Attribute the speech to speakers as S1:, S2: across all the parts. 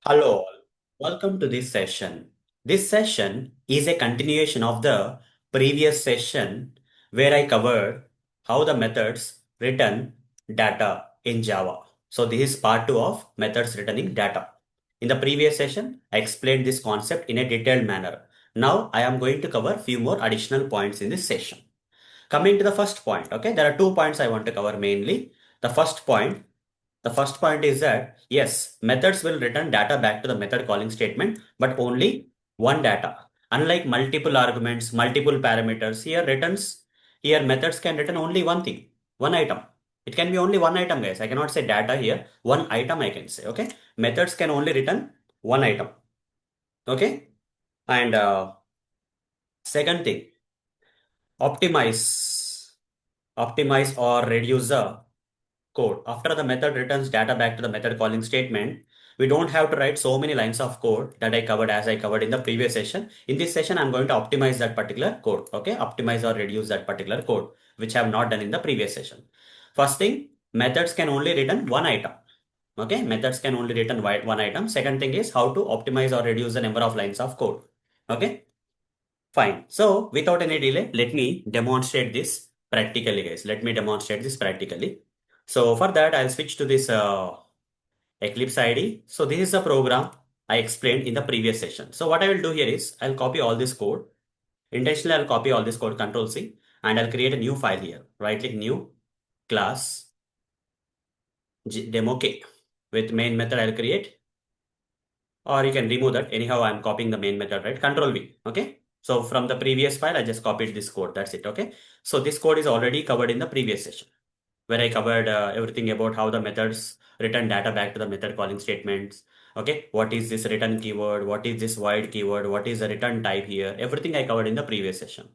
S1: Hello all, welcome to this session. This session is a continuation of the previous session where I covered how the methods return data in Java. So this is part 2 of methods returning data. In the previous session, I explained this concept in a detailed manner. Now I am going to cover few more additional points in this session. Coming to the first point, okay, there are 2 points I want to cover mainly. The first point the first point is that yes, methods will return data back to the method calling statement, but only one data. Unlike multiple arguments, multiple parameters, here methods can return only one thing, one item. It can be only one item, guys. I cannot say data here. One item I can say, okay? Methods can only return one item, okay? And second thing, optimize, optimize or reduce the code. After the method returns data back to the method calling statement, we don't have to write so many lines of code that I covered in the previous session. In this session, I'm going to optimize that particular code. Okay, optimize or reduce that particular code, which I have not done in the previous session. First thing, methods can only return one item. Okay, methods can only return one item. Second thing is how to optimize or reduce the number of lines of code. Okay, fine. So without any delay, let me demonstrate this practically, guys. Let me demonstrate this practically. So for that, I'll switch to this Eclipse IDE. So this is the program I explained in the previous session. So what I will do here is I'll copy all this code. Intentionally, I'll copy all this code, Control C, and I'll create a new file here. Right click new class demo K. With main method, I'll create, or you can remove that. Anyhow, I'm copying the main method, right? Control V. Okay. So from the previous file, I just copied this code. That's it. Okay. So this code is already covered in the previous session, where I covered everything about how the methods return data back to the method calling statements. Okay, what is this return keyword? What is this void keyword? What is the return type here? Everything I covered in the previous session.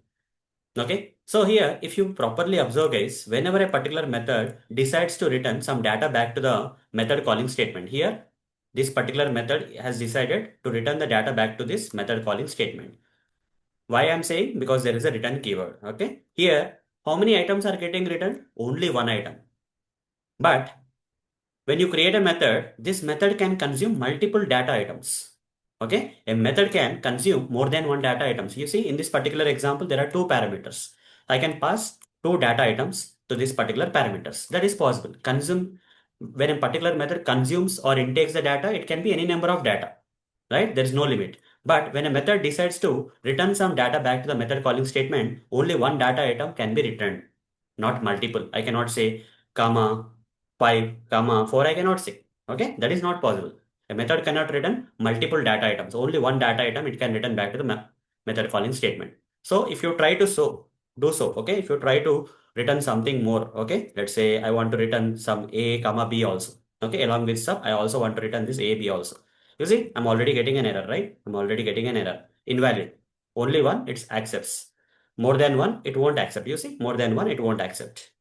S1: Okay, so here, if you properly observe, guys, whenever a particular method decides to return some data back to the method calling statement, here, this particular method has decided to return the data back to this method calling statement. Why I'm saying? Because there is a return keyword. Okay, here, how many items are getting returned? Only one item. But when you create a method, this method can consume multiple data items. Okay, a method can consume more than one data items. You see, in this particular example, there are two parameters. I can pass two data items to this particular parameters. That is possible. Consume, when a particular method consumes or intakes the data, it can be any number of data, right? There is no limit. But when a method decides to return some data back to the method calling statement, only one data item can be returned, not multiple. I cannot say comma 5, comma 4, I cannot say. Okay, that is not possible. A method cannot return multiple data items. Only one data item it can return back to the method calling statement. So if you try to do so, okay, if you try to return something more, okay, let's say I want to return some a comma b also. Okay, along with sub, I also want to return this a b also. You see, I'm already getting an error, right? I'm already getting an error. Invalid. Only one, it accepts. More than one, it won't accept. You see, more than one, it won't accept.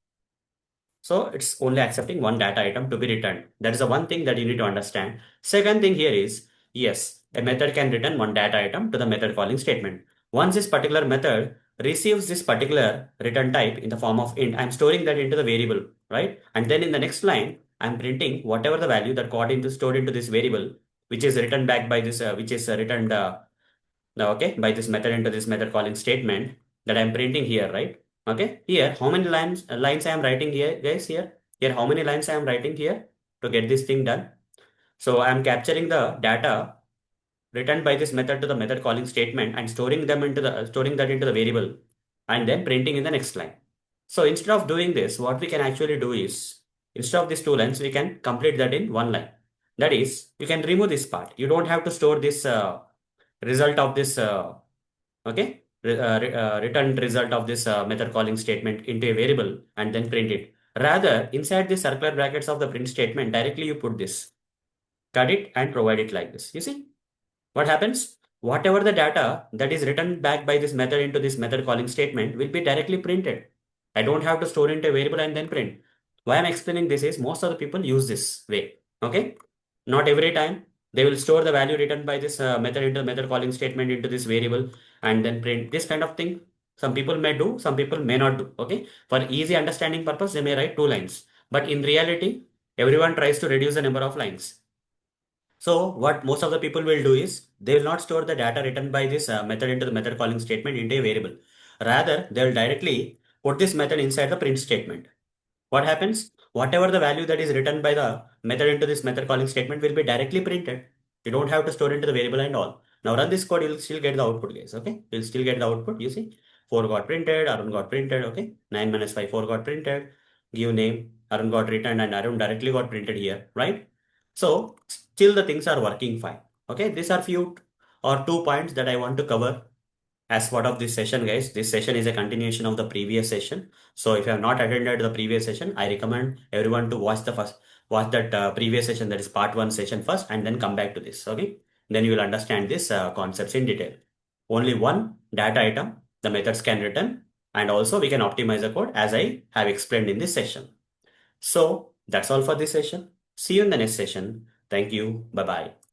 S1: So it's only accepting one data item to be returned. That is the one thing that you need to understand. Second thing here is, yes, a method can return one data item to the method calling statement. Once this particular method receives this particular return type in the form of int, I'm storing that into the variable, right? And then in the next line, I'm printing whatever the value that got into stored into this variable, which is returned back by this, which is returned now, okay, by this method into this method calling statement that I'm printing here, right? Okay, here, how many lines I am writing here, guys, here, how many lines I am writing here to get this thing done? So I'm capturing the data returned by this method to the method calling statement and storing that into the variable and then printing in the next line. So instead of doing this, what we can actually do is, instead of these two lines, we can complete that in one line. That is, you can remove this part. You don't have to store this result of this okay, return result of this method calling statement into a variable and then print it. Rather, inside the circular brackets of the print statement, directly you put this, cut it and provide it like this. You see what happens? Whatever the data that is written back by this method into this method calling statement will be directly printed. I don't have to store into a variable and then print. Why I'm explaining this is most of the people use this way. Okay, not every time. They will store the value written by this method into the method calling statement into this variable and then print this kind of thing. Some people may do, some people may not do. Okay, for easy understanding purpose, they may write two lines. But in reality, everyone tries to reduce the number of lines. So what most of the people will do is they will not store the data written by this method into the method calling statement into a variable. Rather, they will directly put this method inside the print statement. What happens? Whatever the value that is written by the method into this method calling statement will be directly printed. You don't have to store into the variable and all. Now run this code, you'll still get the output, guys. Okay, you'll still get the output. You see, 4 got printed, Arun got printed. Okay, 9 minus 5, 4 got printed. Give name, Arun got returned, and Arun directly got printed here, right? So still the things are working fine. Okay, these are few or 2 points that I want to cover as part of this session, guys. This session is a continuation of the previous session. So if you have not attended the previous session, I recommend everyone to watch that previous session, that is part one session first, and then come back to this. Okay, then you will understand this concepts in detail. Only one data item the methods can return, and also we can optimize the code as I have explained in this session. So that's all for this session. See you in the next session. Thank you. Bye bye.